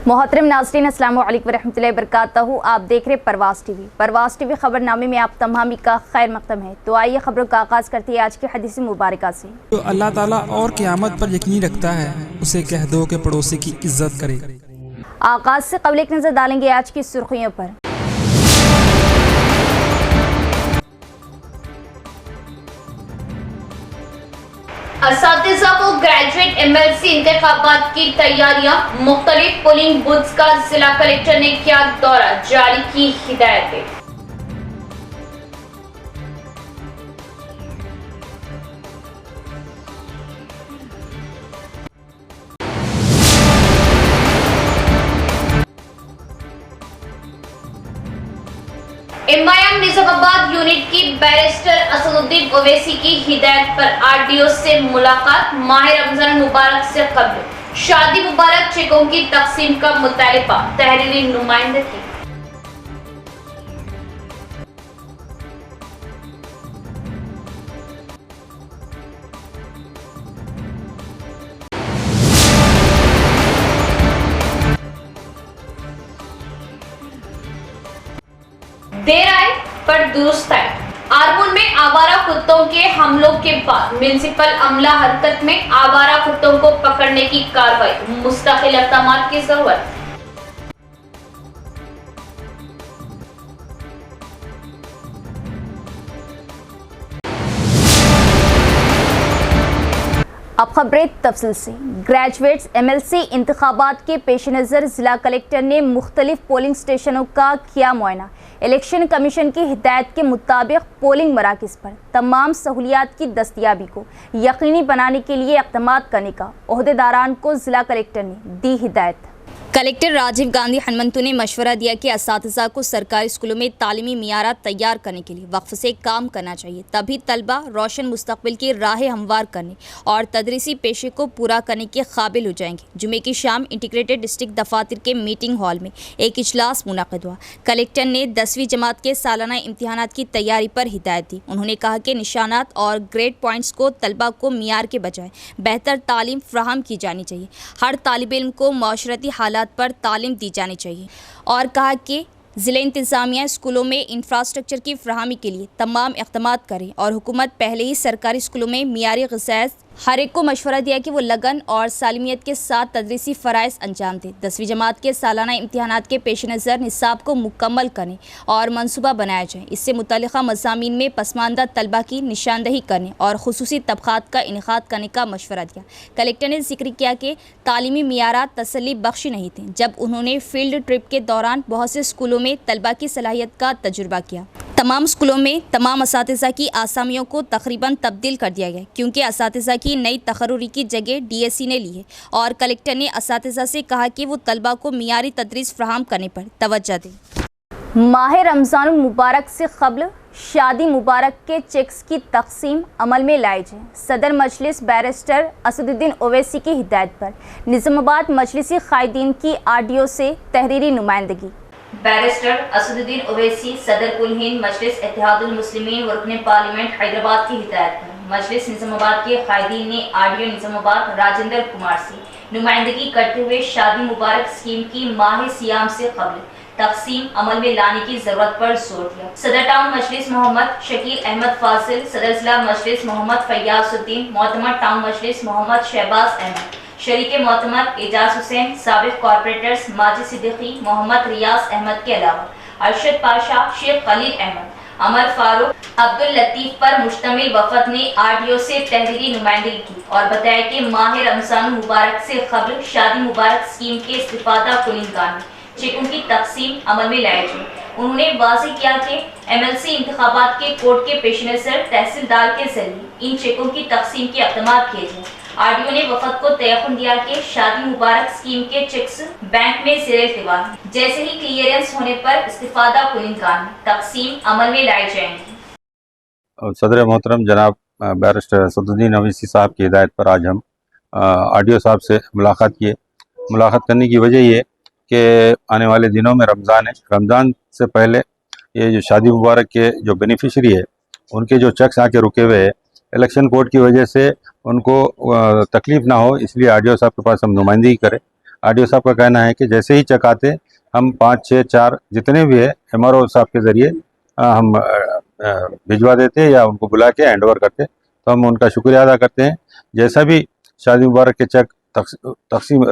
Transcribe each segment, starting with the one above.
मोहतरम नाज़रीन, अस्सलाम वालेकुम रहमतुल्लाहि वबरकातहू। आप देख रहे परवाज़ टीवी। परवाज़ टीवी खबरनामे में आप तमामी का खैर मक़दम है। तो आइए खबरों का आगाज़ करते हैं आज की हदीस मुबारका से। जो अल्लाह ताला और क़यामत पर यकीन रखता है उसे कह दो कि पड़ोसी की इज्जत करे। आगाज़ से क़ब्ल एक नज़र डालेंगे आज की सुर्खियों पर। असातिज़ा को ग्रेजुएट MLC इंतखाबात की तैयारियां, मुख्तलिफ पोलिंग बूथ्स का जिला कलेक्टर ने किया दौरा, जारी की हिदायतें। MIM निजामाबाद यूनिट की बैरिस्टर असदुद्दीन ओवैसी की हिदायत पर RDO से मुलाकात, माह रमजान मुबारक से कबल शादी मुबारक चेकों की तकसीम का मुतालिबा, तहरीरी नुमाइंदगी। देर आए पर दुरुस्त आए। आरमूर में आवारा कुत्तों के हमलों के बाद म्युनिसिपल अमला हरकत में, आवारा कुत्तों को पकड़ने की कार्रवाई, मुस्तकिल इक़दामात की जरूरत। अब खबरें तफसील से। ग्रेजुएट्स MLC इंतखाबात के पेश नज़र जिला कलेक्टर ने मुख्तलिफ पोलिंग स्टेशनों का किया मुआयना। इलेक्शन कमीशन की हिदायत के मुताबिक पोलिंग मराकज़ पर तमाम सहूलियात की दस्तयाबी को यकीनी बनाने के लिए इक़दाम करने का ओहदेदारान को जिला कलेक्टर ने दी हिदायत। कलेक्टर राजीव गांधी हनुमंतु ने मशवरा दिया कि असातिज़ा को सरकारी स्कूलों में तालीमी मियारात तैयार करने के लिए वक्फ से काम करना चाहिए, तभी तलबा रोशन मुस्तकबिल की राह हमवार करने और तदरीसी पेशे को पूरा करने के काबिल हो जाएंगे। जुमे की शाम इंटीग्रेटेड डिस्ट्रिक्ट दफातर के मीटिंग हॉल में एक इजलास मुनक़िद हुआ। कलेक्टर ने 10वीं जमात के सालाना इम्तिहानात की तैयारी पर हिदायत दी। उन्होंने कहा कि निशानात और ग्रेड पॉइंट्स को तलबा को मियार के बजाय बेहतर तालीम फ्राहम की जानी चाहिए। हर तालिब इल्म को माशरती हालात पर तालीम दी जानी चाहिए और कहा कि ज़िला इंतज़ामिया स्कूलों में इंफ्रास्ट्रक्चर की फ्राहमी के लिए तमाम इक़दाम करें और हुकूमत पहले ही सरकारी स्कूलों में मियारी ग़िज़ात हर एक को मशवरा दिया कि वो लगन और सालिमियत के साथ तदरीसी फ़राइज़ अंजाम दें। 10वीं जमात के सालाना इम्तिहानात के पेश नज़र निसाब को मुकम्मल करने और मनसूबा बनाया जाए। इससे मुतल्लिक़ा मज़ामीन में पसमानदा तलबा की निशानदही करने और खुसूसी तबक़ात का इनेकाद करने का मशवरा दिया। कलेक्टर ने जिक्र किया कि तालीमी मियारात तसल्ली बख्श नहीं थे जब उन्होंने फील्ड ट्रिप के दौरान बहुत से स्कूलों में तलबा की सलाहियत का तजुर्बा किया। तमाम स्कूलों में तमाम असातिज़ा की आसामियों को तकरीबन तब्दील कर दिया गया क्योंकि असातिज़ा की नई तकर्रुरी की जगह DSC ने ली है और कलेक्टर ने असातिज़ा से कहा कि वो तलबा को मियारी तदरीस फ्राहम करने पर तवज्जो दें। माह रमज़ान मुबारक से कबल शादी मुबारक के चेक्स की तकसीम अमल में लाई जाए। सदर मजलिस बैरिस्टर असदुद्दीन ओवैसी की हिदायत पर निज़ामाबाद मजलिसी कायदीन की RDO से तहरीरी नुमाइंदगी। बैरिस्टर असदुद्दीन ओवैसी सदर कुल हिंद मजलिस इत्तेहादुल मुस्लिमीन व रुकने पार्लियामेंट हैदराबाद की हिदायत पर मजलिस निज़ामाबाद के कायदीन ने RDO निज़ामाबाद राजेंद्र कुमार से नुमाइंदगी करते हुए शादी मुबारक स्कीम की माह सियाम से कबल तकसीम अमल में लाने की जरूरत पर जोर दिया। सदर टाउन मजलिस मोहम्मद शकील अहमद फाजिल, सदर जिला मजलिस मोहम्मद फैयाजुद्दीन, मोहतमद टाउन मजलिस मोहम्मद शहबाज अहमद, शरीक मोहतमद एजाज हुसैन, साबिक कॉर्पोरेटर्स माजिद सिद्दीकी, मोहम्मद रियाज अहमद के अलावा अरशद पाशा, शेख खलील अहमद, अमर फारूक, अब्दुल लतीफ़ पर मुश्तमिल वफद ने RDO से तहरीरी नुमाइंदगी की और बताया कि माह रमज़ान मुबारक से कबल शादी मुबारक स्कीम के इस्तिफादा कुनिंदगान में चेकों की तकसीम अमल में लाई जाए। उन्होंने वाज़ेह किया कि MLC इंतखाबात के कोड के पेश नज़र तहसीलदार के जरिए इन चेकों की तकसीम के इक़दाम किए जाए। RDO ने वफद को तयक़ुन दिया कि शादी मुबारक स्कीम के चेक्स बैंक में ज़ेर-ए-इल्तिवा जैसे ही क्लियरेंस होने पर इस्तिफादा कुनिंदगान में तकसीम अमल में लाई जाएंगी। सदर मोहतरम जनाब बैरिस्टर असदुद्दीन ओवैसी साहब की हिदायत पर आज हम RDO साहब से मुलाकात किए। मुलाकात करने की वजह ये कि आने वाले दिनों में रमज़ान है। रमज़ान से पहले ये जो शादी मुबारक के जो बेनिफिशरी है उनके जो चेक्स आके रुके हुए हैं, इलेक्शन कोड की वजह से उनको तकलीफ़ ना हो, इसलिए RDO साहब के पास हम नुमाइंदगी करें। आरडीओ साहब का कहना है कि जैसे ही चेक आते हम 5, 6, 4 जितने भी है एमआरओ साहब के ज़रिए हम भिजवा देते या उनको बुला के हैंड ओवर करते। तो हम उनका शुक्रिया अदा करते हैं। जैसा भी शादी मुबारक के चेक तकसीम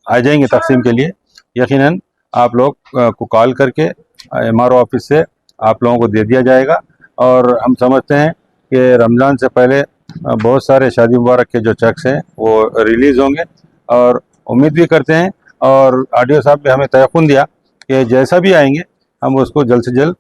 आ जाएंगे तकसीम के लिए, यकीनन आप लोग को कॉल करके एमआरओ ऑफिस से आप लोगों को दे दिया जाएगा। और हम समझते हैं कि रमज़ान से पहले बहुत सारे शादी मुबारक के जो चेक्स हैं वो रिलीज़ होंगे और उम्मीद भी करते हैं। और आरडीओ साहब ने हमें तयक़ुन दिया कि जैसा भी आएंगे हम उसको जल्द से जल्द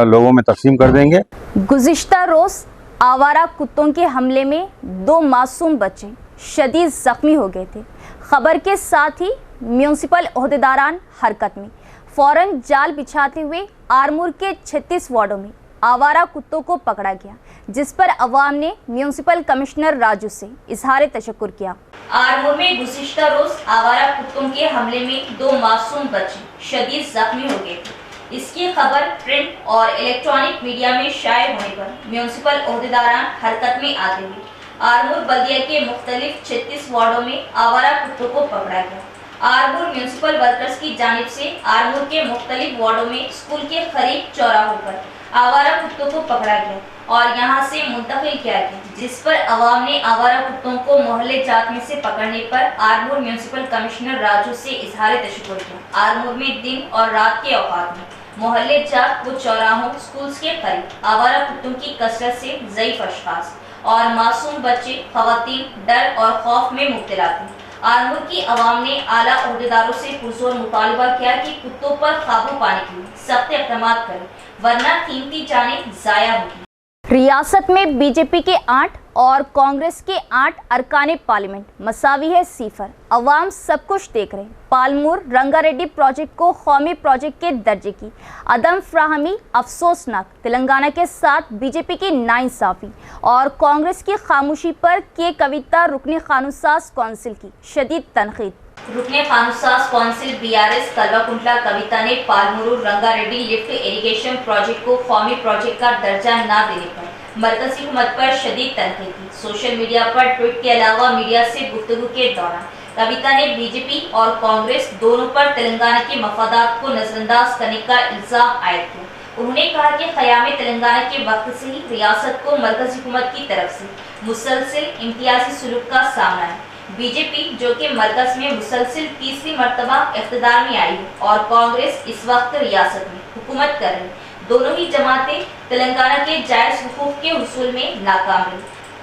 लोगों में तकसीम कर देंगे। गुज़िश्ता रोज़ आवारा कुत्तों के हमले में 2 मासूम बच्चे शदीद ज़ख्मी हो गए थे। खबर के साथ ही म्यूनसिपल ओहदेदारान हरकत में फ़ौरन जाल बिछाते हुए आरमूर के 36 वार्डों में आवारा कुत्तों को पकड़ा गया, जिस पर अवाम ने म्यूनसिपल कमिश्नर राजू से इजहार तशक्कुर किया। आरमूर में गुज़िश्ता रोज़ आवारा कुत्तों के हमले में 2 मासूम बच्चे शदीद ज़ख्मी हो गए थे। इसकी खबर प्रिंट और इलेक्ट्रॉनिक मीडिया में शाये होने पर म्यूनसिपल ओहदेदारान हरकत में आते हुए आरमूर बल्दिया के मुख्तलिफ 36 वार्डों में आवारा कुत्तों को पकड़ा गया। आरमूर म्यूनसिपल वर्कर्स की जानिब से आरमूर के मुख्तलिफ वार्डों में स्कूल के करीब चौराहों पर आवारा कुत्तों को पकड़ा गया और यहां से मुंतकिल किया गया, जिस पर अवाम ने आवारा कुत्तों को मोहल्ले जात में से पकड़ने पर आरमूर म्यूनसिपल कमिश्नर राजू से इजहार तशक्कुर किया। आरमूर में दिन और रात के औकात में मोहल्ले जात व चौराहों स्कूल्स के करीब आवारा कुत्तों की कसरत से ज़ईफ़ अशख़ास और मासूम बच्चे ख़वातीन डर और खौफ में मुब्तला थे। आरमूर की अवाम ने आला ओहदेदारों से पुरजोर मुतालबा किया कि कुत्तों पर काबू पाने के लिए सख्त इक़दाम करें, वरना कीमती जानें ज़ाया होगी। रियासत में बीजेपी के 8 और कांग्रेस के 8 अरकान पार्लियामेंट मसावी है सिफर। अवाम सब कुछ देख रहे। पालमूर रंगारेड्डी प्रोजेक्ट को कौमी प्रोजेक्ट के दर्जे की अदम फ्राहमी अफसोसनाक। तेलंगाना के साथ बीजेपी की नाइंसाफी और कांग्रेस की खामोशी पर के कविता रुकने कानूनसाज कौंसिल की शदीद तनकीद। रुकने कानूनसाज कौंसिल बीआरएस कल्वाकुंटला कविता ने Palamuru Rangareddy lift irrigation project को कौमी प्रोजेक्ट का दर्जा न देने पर मरकजी हुकूमत पर शदीद तनकीद की। सोशल मीडिया पर ट्वीट के अलावा मीडिया से गुफ्तगू के दौरान कविता ने बीजेपी और कांग्रेस दोनों पर तेलंगाना के मफादात को नजरअंदाज करने का इल्जाम आयद किया। उन्होंने कहा कि क़याम तेलंगाना के वक्त से ही रियासत को मरकजी हुकूमत की तरफ से मुसलसिल इम्तियाजी सुलूक का सामना है। बीजेपी जो कि मरकज में मुसलसिल तीसरी मरतबा इख्तिदार में आई है और कांग्रेस इस वक्त रियासत में हुकूमत कर रही, दोनों ही जमातें तेलंगाना के जायज़ हुकूक के हुसूल में नाकाम रही।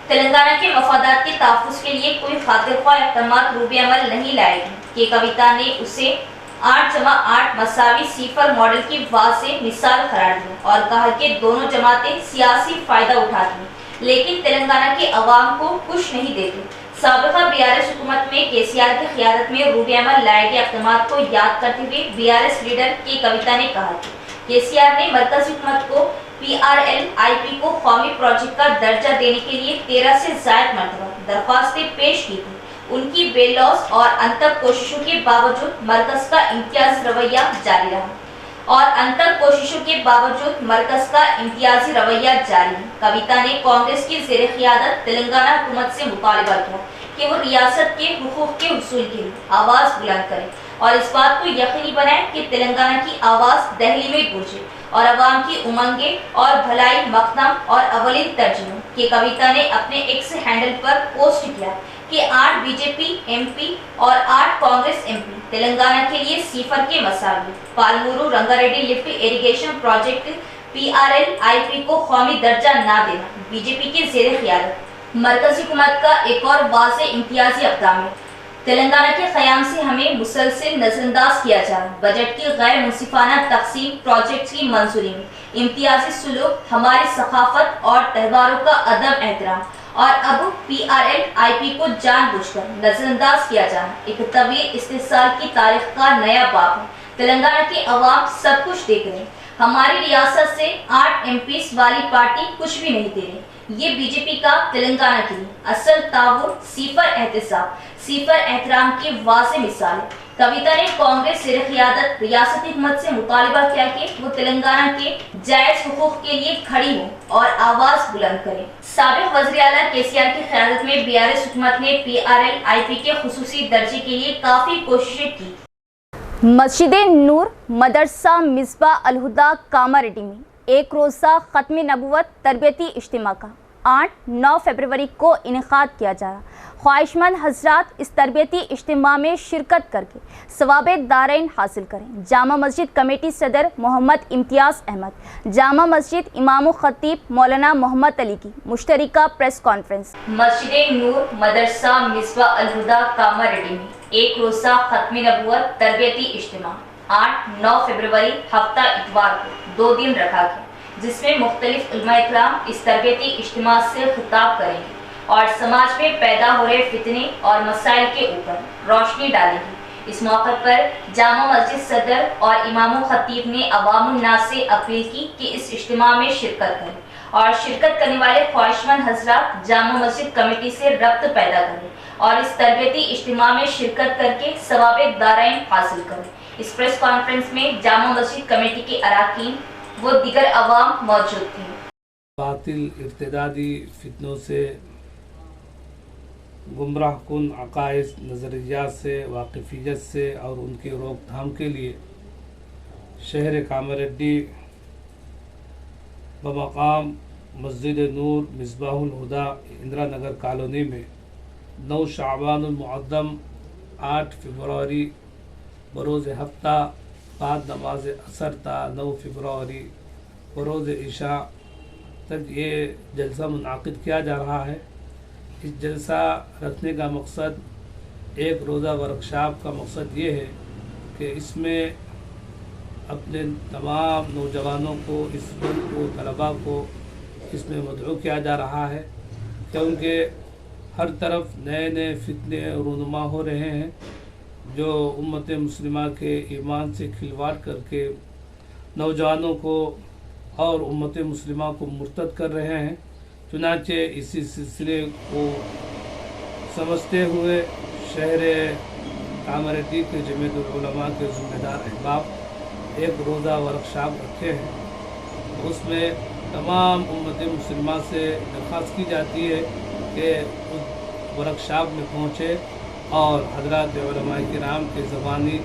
तेलंगाना के मफादात के तहफ़्फ़ुज़ के लिए कोई खातिरख्वाह इक़दामात रूबे अमल नहीं लाएगी कि कविता ने उसे 8+8 मसावी सिफर मॉडल की वाज़ेह मिसाल करार दिया और कहा कि दोनों जमातें सियासी फ़ायदा उठाती हैं, लेकिन तेलंगाना के अवाम को कुछ नहीं देती। साबिक़ा बीआरएस हुकूमत में केसीआर की क़यादत में रूबे अमल लाए गए इक़दामात को याद करते हुए बीआरएस लीडर की कविता ने कहा कि केसीआर ने मरकज़ी हुकूमत को PRLIP को कौमी प्रोजेक्ट का दर्जा देने के लिए 13 से ज़ायद मरतबा दरख्वास्तें पेश की थी। उनकी बेलौस और अंतर कोशिशों के बावजूद मरकज़ का इम्तियाज़ी रवैया जारी रहा और अंतर कोशिशों के बावजूद मरकज़ का इम्तियाज़ी रवैया जारी है। कविता ने कांग्रेस की ज़ेर क़यादत तेलंगाना हुकूमत से मुतालबा किया कि वो रियासत के हुकूक के हुसूल के लिए आवाज़ बुलंद करे और इस बात को यकीनी बनाए कि तेलंगाना की आवाज़ दहली में गूंजे और अवाम की उमंगें और भलाई मकदम और अवलिन तरजीहों की। कविता ने अपने एक्स हैंडल पर पोस्ट किया कि 8 बीजेपी एमपी और 8 कांग्रेस एमपी तेलंगाना के लिए सिफर के मसावी। Palamuru Rangareddy lift irrigation project PRLIP को कौमी दर्जा न देना बीजेपी के ज़ेर क़यादत मरकज़ी हुकूमत का एक और वाज़ेह इम्तियाज़ी इक़दाम है। तेलंगाना के क़याम से हमें मुसलसिल नजरअंदाज किया जा रहा। बजट की गैर मुनसिफाना तकसीम, प्रोजेक्ट की मंजूरी में इम्तियाजी सुलूक, हमारी सकाफत और त्यौहारों का अदम एहतराम और अब PRLIP को जानबूझकर नजरअंदाज किया जाना एक तवील इस्तिसाल की तारीख का नया बाब है। तेलंगाना के अवाम सब कुछ देख रहे हैं। हमारी रियासत से 8 MPs वाली पार्टी कुछ भी नहीं दे रही। ये बीजेपी का तेलंगाना के लिए असल ताउन सिफर एहतसाब, सिफर एहतराम की वाज़ेह मिसाल है। कविता ने कांग्रेस ज़ेर क़ियादत रियासती हुकूमत से मुतालिबा किया कि वो तेलंगाना के जायज़ हुकूक के लिए खड़ी हो और आवाज बुलंद करे। साबिक वज़ीर आला केसीआर की क़यादत में बीआरएस हुकूमत ने PRL-IP के खुसूसी दर्जे के लिए काफ़ी कोशिशें की। मस्जिद नूर मदरसा मिसबा अल-हुदा कामारेड्डी में एक रोज़ा ख़त्म नबुवत तरबियती इज्तिमा का 8-9 फरवरी को इनेकाद किया जा रहा। ख्वाहिशमंद हजरात इस तरबियती इज्तिमा में शिरकत करके सवाबे दारैन हासिल करें। जामा मस्जिद कमेटी सदर मोहम्मद इम्तियाज़ अहमद, जामा मस्जिद इमाम खतीब मौलाना मोहम्मद अली की मुश्तरिका प्रेस कॉन्फ्रेंस। मस्जिद नूर मदरसा मिसबा अल-हुदा कामारेड्डी में एक रोज़ा ख़त्म नबुवत तरबियती इज्तिमा 8-9 फरवरी हफ्ता इतवार को 2 दिन रखा गया, जिसमें मुख्तलिफ उलमाए किराम इस तरबियती इज्तिमा से खिताब करेंगे और समाज में पैदा हो रहे फितने और मसाइल के ऊपर रोशनी डालेंगे। इस मौके पर जामा मस्जिद सदर और इमाम खतीब ने अवामुन नास से अपील की कि इस इज्तिमा में शिरकत करें और शिरकत करने वाले ख्वाहिशमंद हजरात जामा मस्जिद कमेटी से रब्त पैदा करें और इस तरबियती इज्तिमा में शिरकत करके सवाबे दारैन हासिल करें। इस प्रेस कॉन्फ्रेंस में जामा मस्जिद कमेटी के अराकीन वो दीगर अवाम मौजूद थे। बातिल इर्तिदादी फितनों से, गुमराह कुन अकाइद नज़रियात से, वाक़िफ़ियत से और उनकी रोकथाम के लिए शहर कामारेड्डी बमकाम मस्जिद नूर मिसबाहुल हुदा इंदिरा नगर कॉलोनी में 9 शाबानुल मुअद्दम 8 फरवरी बरोज़ हफ्ता बाद नमाज असर ता 9 फरवरी बरोज़ इशा तक ये जलसा मुनाकिद किया जा रहा है। इस जलसा रखने का मकसद, एक रोज़ा वर्कशॉप का मकसद ये है कि इसमें अपने तमाम नौजवानों को, इस वक्त को, तलबा को इसमें मदऊ किया जा रहा है, क्योंकि हर तरफ नए नए फितने रूनुमा हो रहे हैं जो उम्मत मुस्लिमा के ईमान से खिलवाड़ करके नौजवानों को और उम्मत मुस्लिमा को मुर्तद कर रहे हैं। चुनांचे इसी सिलसिले को समझते हुए शहर कामारेड्डी के जमीयतुल उलमा के ज़िम्मेदार अहबाब एक रोज़ा वर्कशॉप रखे हैं। उसमें तमाम उम्मत मुस्लिमा से दरख्वास्त की जाती है कि उस वर्कशॉप में पहुँचे और हज़रात उलमाए किराम के ज़बानी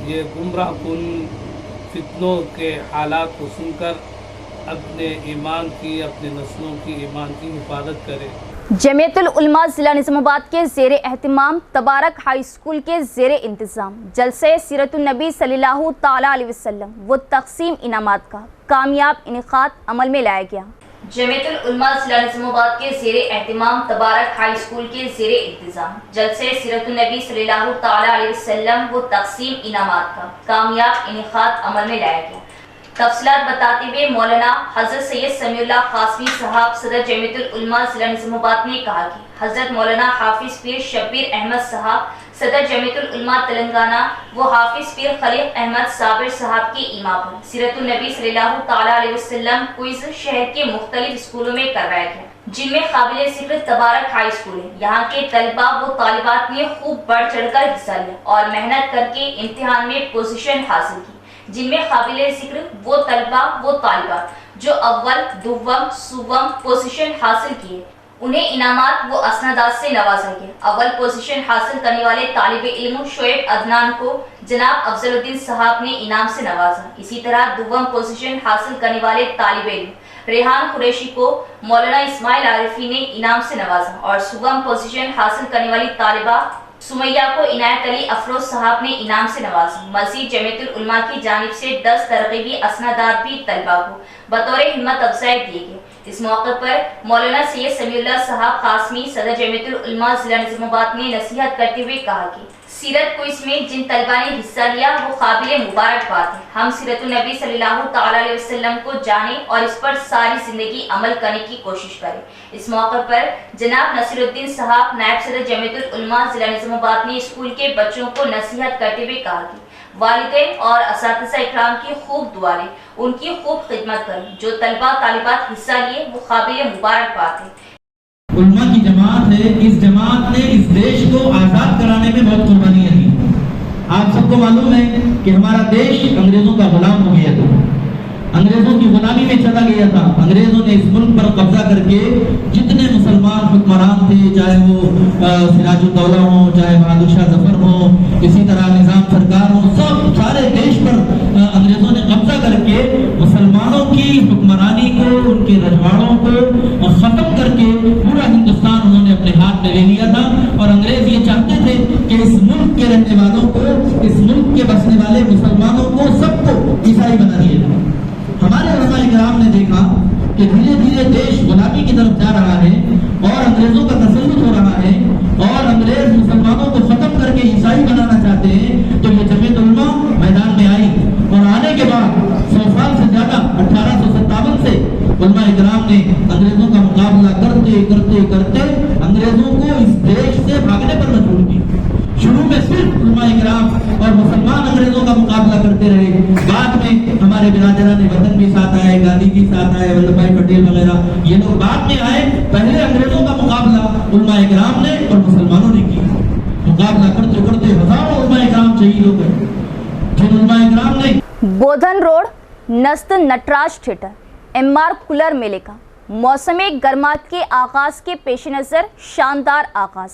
ये गुमराह कुन फितनों के हालात को सुनकर अपने ईमान की, अपने नस्लों की ईमान की हिफाजत करें। जमीयतुल उलमा ज़िला निज़ामाबाद के ज़ेरे एहतिमाम तबारक हाई स्कूल के ज़ेरे इंतज़ाम जलसे सीरतुन नबी सल्लल्लाहु तआला अलैहि वसल्लम व तक़सीम इनामात का कामयाब इनेकाद अमल में लाया गया। जमीयतुल उलमा ज़िला निज़ामाबाद के ज़ेरे एहतिमाम तबारक हाई स्कूल के ज़ेरे इंतज़ाम जलसे सीरतुन नबी सल्लल्लाहु तआला अलैहि वसल्लम व तक़सीम इनामात का कामयाब इनेकाद अमल में लाया गया। तफसीलात बताते हुए मौलाना हज़रत सैयद समीउल्लाह क़ासमी साहब सदर जमीयतुल उलमा ज़िला निज़ामाबाद ने कहा कि हज़रत मौलाना हाफिज़ पीर शब्बीर अहमद साहब सदर जमीयतुल उलमा तेलंगाना व हाफिज़ पीर खलील अहमद साबिर साहब की इमाम पर सीरतुन नबी सल्लल्लाहु तआला अलैहि वसल्लम क्विज़ शहर के मुख्तलिफ स्कूलों में करवाया गया, जिनमें काबिल ज़िक्र तबारक हाई स्कूल है। यहाँ के तलबा व तालिबात ने खूब बढ़ चढ़कर हिस्सा लिया और मेहनत करके इम्तिहान में पोजीशन हासिल की, जिनमें काबिल ज़िक्र वो तलबा व तालिबात जो अव्वल, दुव्वम, सुव्वम पोजीशन हासिल किए, उन्हें इनामात व असनादात से नवाजा गया। अव्वल पोजीशन हासिल करने वाले तालिब इल्म शोएब अदनान को जनाब अफजलुद्दीन साहब ने इनाम से नवाजा। इसी तरह दुव्वम पोजीशन हासिल करने वाले तालिब इल्म रेहान कुरैशी को मौलाना इस्माइल आरिफी ने इनाम से नवाजा और सुव्वम पोजीशन हासिल करने वाली तालिबा सुमैया को इनायत अली अफरोज साहब ने इनाम से नवाजा। मज़ीद जमीयतुल उलमा की जानिब से 10 तरगीबी असनादात भी तलबा को बतौर हिम्मत अफजाई दिए गए। इस मौके पर मौलाना सैयद समीउल्लाह साहब क़ासमी सदर जमीयतुल उलमा ज़िला निज़ामाबाद ने नसीहत करते हुए कहा कि सीरत क्विज़ में जिन तलबा ने हिस्सा लिया वो काबिल मुबारकबाद है। हम सीरतुन नबी सल्लल्लाहु तआला अलैहि वसल्लम को जाने और इस पर सारी जिंदगी अमल करने की कोशिश करें। इस मौके पर जनाब नसीरुद्दीन साहब नायब सदर जमीयतुल उलमा ज़िला निज़ामाबाद ने स्कूल के बच्चों को नसीहत करते हुए कहा कि वालिदैन और असातिज़ा इकराम की खूब दुआ लें, उनकी खूब खिदमत करें। जो तलबा तालिबात हिस्सा लिए वो काबिल मुबारकबाद है। उलमा की जमात है, इस जमात ने इस देश को आज़ाद कराने में बहुत कुर्बानियां दी। आप सब आपको मालूम है कि हमारा देश अंग्रेजों का गुलाम हो गया था, अंग्रेजों की गुलामी में चला गया था। अंग्रेजों ने इस मुल्क पर कब्जा करके जितने मुसलमान हुक्मरान थे, चाहे वो सिराजुद्दौला हो, चाहे बहादुर शाह जफर हो, इसी तरह निजाम सरकार हो, सब सारे देश पर अंग्रेजों ने कब्जा करके मुसलमानों की हुक्मरानी को, उनके रजवाड़ों को खत्म करके पूरा हिंदुस्तान उन्होंने अपने हाथ में ले लिया था। और अंग्रेज ये चाहते थे कि इस मुल्क के रहने वालों को, इस मुल्क के बसने वाले मुसलमानों को, सबको ईसाई बना दिया था। हमारे उलमाए किराम ने देखा कि धीरे धीरे देश गुलामी की तरफ जा रहा है और अंग्रेजों का तसल्लुत हो रहा है और अंग्रेज मुसलमानों को खत्म करके ईसाई बनाना चाहते हैं। तो ये जमीयत उलमा मैदान में आई और आने के बाद 100 साल से ज्यादा 1857 से उलमाए किराम ने अंग्रेजों का मुकाबला करते करते करते अंग्रेजों को इस देश से भागने पर मजबूर किया। शुरू में सिर्फ उलमाए किराम और मुसलमान अंग्रेजों का मुकाबला करते रहे, बाद में हमारे बिरादरान वतन भी साथ आए, गांधी जी साथ आए, वल्लभ भाई पटेल वगैरह, ये लोग बाद में आए। पहले अंग्रेजों का मुकाबला उलमाए किराम ने और मुसलमानों ने किया। मुकाबला करते करते हजारों उलमाए किराम शहीद हो गए। जिन उलमाए किराम ने बोधन रोड नस्त नटराज थिएटर एमआर कूलर मेले का मौसमी गर्मा के आगाज के पेश नज़र शानदार आगाज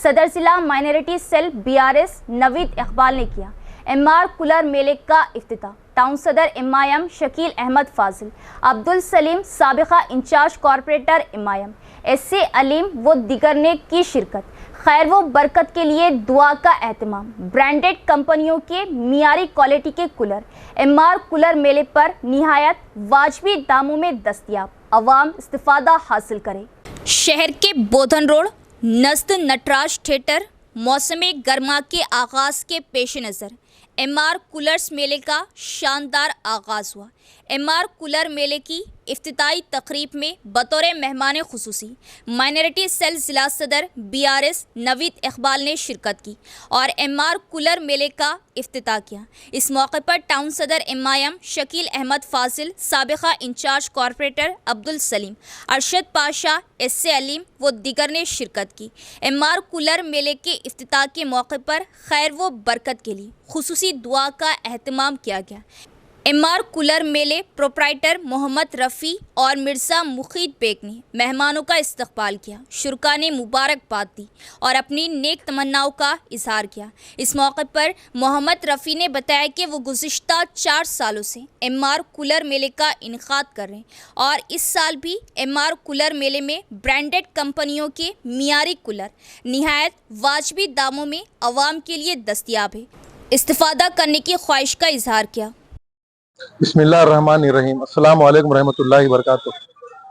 सदर जिला माइनॉरिटी सेल बीआरएस नवीद इकबाल ने किया। एमआर कूलर मेले का इफ्तिताह टाउन सदर इमायम शकील अहमद फाजिल, अब्दुल सलीम साबिका इंचार्ज कॉरपोरेटर इमायम, एसए अलीम व दिगर ने की शिरकत। खैर व बरकत के लिए दुआ का एहतमाम। ब्रांडेड कंपनियों के मियारी क्वालिटी के कूलर एमआर कूलर मेले पर निहायत वाजबी दामों में दस्तयाब, अवाम इस्तिफादा हासिल करे। शहर के बोधन रोड नस्त नटराज थिएटर मौसमी गर्मा के आगाज के पेश नज़र एमआर कूलर्स मेले का शानदार आगाज़ हुआ। एमआर कूलर मेले की इफ्तिताई तकरीब में बतौर मेहमान खुसूसी माइनॉरिटी सेल ज़िला सदर बीआरएस नवीद इकबाल ने शिरकत की और एमआर कूलर मेले का इफ्तिताह किया। इस मौके पर टाउन सदर इमायम शकील अहमद फाजिल, साबिका incharge corporator Abdul Saleem, Arshad Pasha, SA Aleem व दिगर ने शिरकत की। एमआर कूलर मेले के इफ्तिताह के मौके पर खैर व बरकत के लिए खुसूसी दुआ का एहतमाम किया गया। एमआर कूलर मेले प्रोप्राइटर मोहम्मद रफ़ी और मिर्ज़ा मुखीद बेग ने मेहमानों का इस्तकबाल किया, शुरका ने मुबारकबाद दी और अपनी नेक तमन्नाओं का इजहार किया। इस मौके पर मोहम्मद रफ़ी ने बताया कि वो गुज़िश्ता 4 सालों से एमआर कूलर मेले का इनेकाद कर रहे हैं और इस साल भी एमआर कूलर मेले में ब्रांडेड कंपनियों के मियारी कूलर निहायत वाजबी दामों में अवाम के लिए दस्तयाब है। इस्तिफादा करने की ख्वाहिश का इजहार किया। बिस्मिल्लाहिर्रहमानिर्रहीम, अस्सलाम वालेकुम रहमतुल्लाहि वबरकातुहू।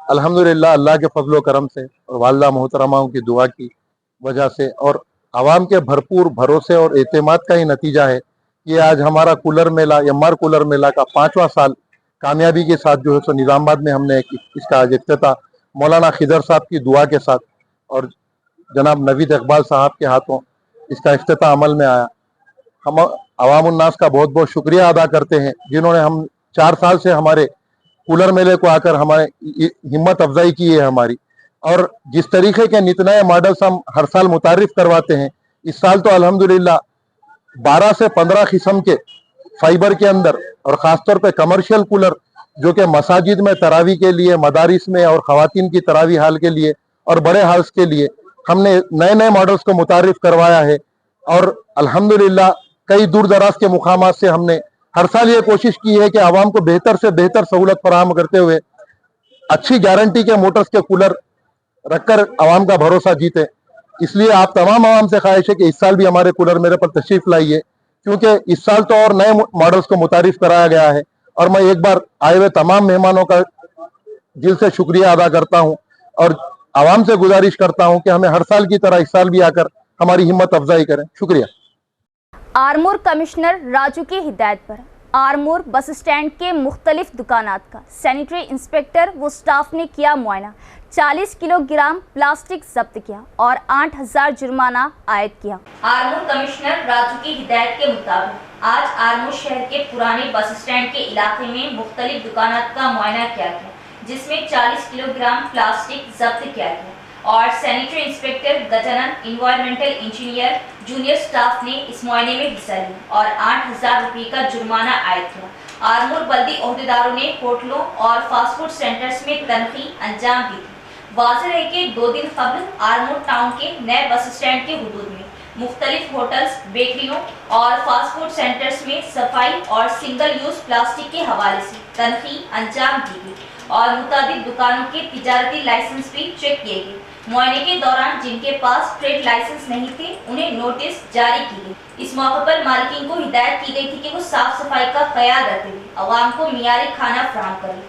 अल्हम्दुलिल्लाह, अल्लाह के फजलो करम से और वालिदा मोहतरमाओं की दुआ की वजह से और आवाम के भरपूर भरोसे और एतमाद का ही नतीजा है कि आज हमारा कूलर मेला, एमआर कूलर मेला का 5वां साल कामयाबी के साथ जो है सो निज़ामाबाद में हमने इसका आज इफ्तिताह मौलाना खिदर साहब की दुआ के साथ और जनाब नवीद इकबाल साहब के हाथों इसका इफ्तिताह अमल में आया। हम अवाम उन्नास का बहुत बहुत शुक्रिया अदा करते हैं जिन्होंने हम 4 साल से हमारे कूलर मेले को आकर हमारे हिम्मत अफजाई की है हमारी, और जिस तरीके के नित नए मॉडल्स हम हर साल मुतारिफ करवाते हैं। इस साल तो अल्हम्दुलिल्लाह 12 से 15 किस्म के फाइबर के अंदर और ख़ासतौर पे कमर्शियल कूलर जो कि मसाजिद में तरावी के लिए, मदारिस में और ख़वातीन की तरावी हाल के लिए और बड़े हाल्स के लिए हमने नए नए मॉडल्स को मुतारिफ करवाया है। और अल्हम्दुलिल्लाह कई दूर दराज के मुकामात से हमने हर साल ये कोशिश की है कि आवाम को बेहतर से बेहतर सहूलत फराहम करते हुए अच्छी गारंटी के मोटर्स के कूलर रखकर आवाम का भरोसा जीते। इसलिए आप तमाम आवाम से ख्वाहिश है कि इस साल भी हमारे कूलर मेरे पर तशरीफ लाइए, क्योंकि इस साल तो और नए मॉडल्स को मुतारिफ कराया गया है। और मैं एक बार आए हुए तमाम मेहमानों का दिल से शुक्रिया अदा करता हूँ और आवाम से गुजारिश करता हूँ कि हमें हर साल की तरह इस साल भी आकर हमारी हिम्मत अफजाई करें। शुक्रिया। आरमूर कमिश्नर राजू की हिदायत पर आरमूर बस स्टैंड के मुख्तलिफ दुकानात का सैनिटरी इंस्पेक्टर व स्टाफ ने किया मुआयना, 40 किलोग्राम प्लास्टिक जब्त किया और 8000 जुर्माना आयद किया। आरमूर कमिश्नर राजू की हिदायत के मुताबिक आज आरमूर शहर के पुराने बस स्टैंड के इलाके में मुख्तलिफ दुकानात का मुआयना किया गया, जिसमें 40 किलोग्राम प्लास्टिक जब्त किया गया। और sanitary inspector Gajanan, environmental engineer, junior staff ने इस मुआयने में हिस्सा लिया और 8,000 रुपये का जुर्माना आयद किया। आरमूर बल्दी ओहदेदारों ने होटलों और फास्ट फूड सेंटर्स में तनखी अंजाम दी थी। वाज़ेह है कि 2 दिन कबल आरमूर टाउन के नए बस स्टैंड के हुदूद में मुख्तलिफ होटल्स, बेकरियों और फास्ट फूड सेंटर्स में सफाई और सिंगल यूज प्लास्टिक के हवाले से तनखी अंजाम दी गई और मुताबिक दुकानों के तिजारती लाइसेंस भी चेक किए गए। मुआयने के दौरान जिनके पास ट्रेड लाइसेंस नहीं थे उन्हें नोटिस जारी की गई। इस मौके पर मालिकीन को हिदायत की गई थी कि वो साफ सफाई का ख्याल रखते हुए अवाम को मियारी खाना फराहम करें,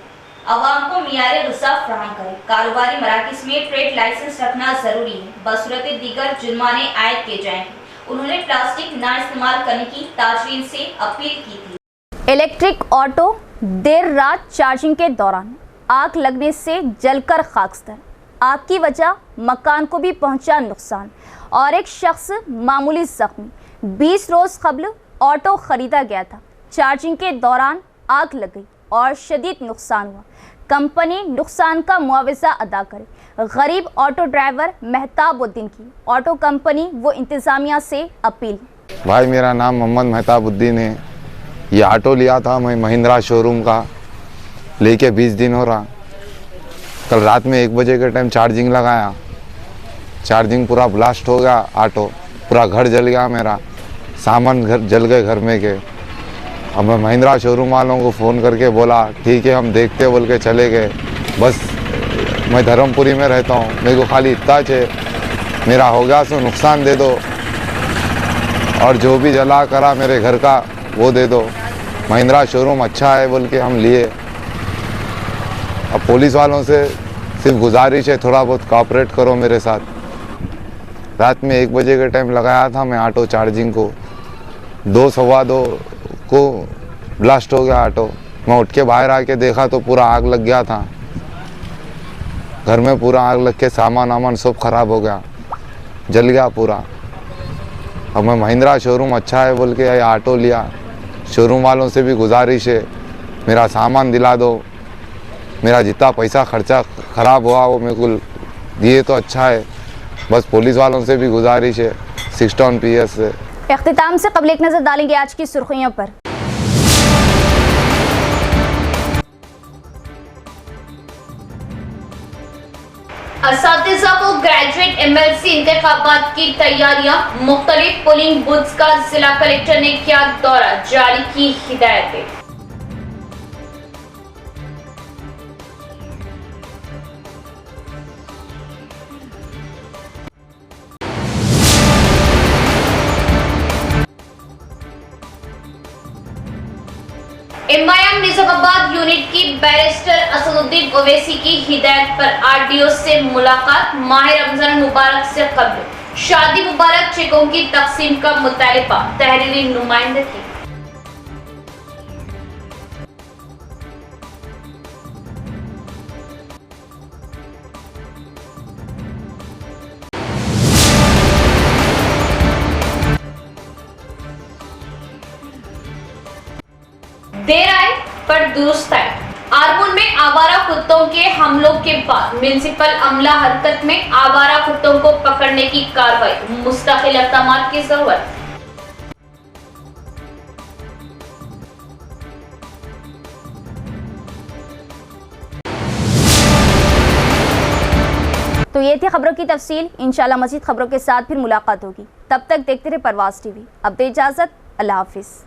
अवाम को मियारी ग़िज़ा फराहम करें। कारोबारी मराकिज़ में ट्रेड लाइसेंस रखना ज़रूरी है, बसूरत दीगर जुर्माने आयद किए जाएंगे। उन्होंने प्लास्टिक ना इस्तेमाल करने की ताजरीन से अपील की थी। इलेक्ट्रिक ऑटो देर रात चार्जिंग के दौरान आग लगने से जलकर खाकस्तर। आग की वजह मकान को भी पहुंचा नुकसान और एक शख्स मामूली जख्मी। 20 रोज़ कबल ऑटो ख़रीदा गया था, चार्जिंग के दौरान आग लग गई और शदीद नुकसान हुआ। कंपनी नुकसान का मुआवजा अदा करे। गरीब ऑटो ड्राइवर मेहताबुद्दीन की ऑटो कंपनी व इंतज़ामिया से अपील। भाई मेरा नाम मोहम्मद मेहताबुद्दीन है। ये ऑटो लिया था मैं महिंद्रा शोरूम का, लेके 20 दिन हो रहा। कल रात में 1 बजे के टाइम चार्जिंग लगाया, चार्जिंग पूरा ब्लास्ट हो गया, ऑटो पूरा घर जल गया, मेरा सामान घर जल गए घर में के। अब मैं महिंद्रा शोरूम वालों को फ़ोन करके बोला ठीक है हम देखते बोल के चले गए। बस मैं धर्मपुरी में रहता हूँ, मेरे को खाली इतना चाहिए मेरा हो गया सो नुकसान दे दो और जो भी जला करा मेरे घर का वो दे दो। महिंद्रा शोरूम अच्छा है बोल के हम लिए। अब पुलिस वालों से सिर्फ गुजारिश है थोड़ा बहुत कोऑपरेट करो मेरे साथ। रात में 1 बजे के टाइम लगाया था मैं ऑटो चार्जिंग को, 2 सवा 2 को ब्लास्ट हो गया ऑटो। मैं उठ के बाहर आके देखा तो पूरा आग लग गया था, घर में पूरा आग लग के सामान वामान सब खराब हो गया, जल गया पूरा। अब मैं महिंद्रा शोरूम अच्छा है बोल के ये ऑटो लिया। शोरूम वालों से भी गुजारिश है मेरा सामान दिला दो, मेरा जितना पैसा खर्चा ख़राब हुआ वो मेरे को दिए तो अच्छा है। बस पुलिस वालों से भी गुजारिश है 6 टन PS से। इख्तिताम से कबल एक नज़र डालेंगे आज की सुर्खियों पर। असातिज़ा को ग्रेजुएट MLC इंतखाबात की तैयारियां, मुख्तलिफ पोलिंग बूथ्स का जिला कलेक्टर ने किया दौरा, जारी की हिदायतें। MIM निजामाबाद यूनिट की बैरिस्टर असदुद्दीन ओवैसी की हिदायत पर RDO से मुलाकात। माह रमजान मुबारक से कबल शादी मुबारक चेकों की तकसीम का मुतालिबा, तहरीरी नुमाइंदगी। देर आए पर दुरुस्त आए। आरमूर में आवारा कुत्तों के हमलों के बाद म्युनिसिपल अमला हरकत में, आवारा कुत्तों को पकड़ने की कार्रवाई, मुस्तकिल इक़दामात की जरूरत। तो ये थी खबरों की तफसील। इंशाल्लाह मज़ीद खबरों के साथ फिर मुलाकात होगी। तब तक देखते रहे परवाज़ TV। अब दे इजाज़त, अल्लाह हाफिज़।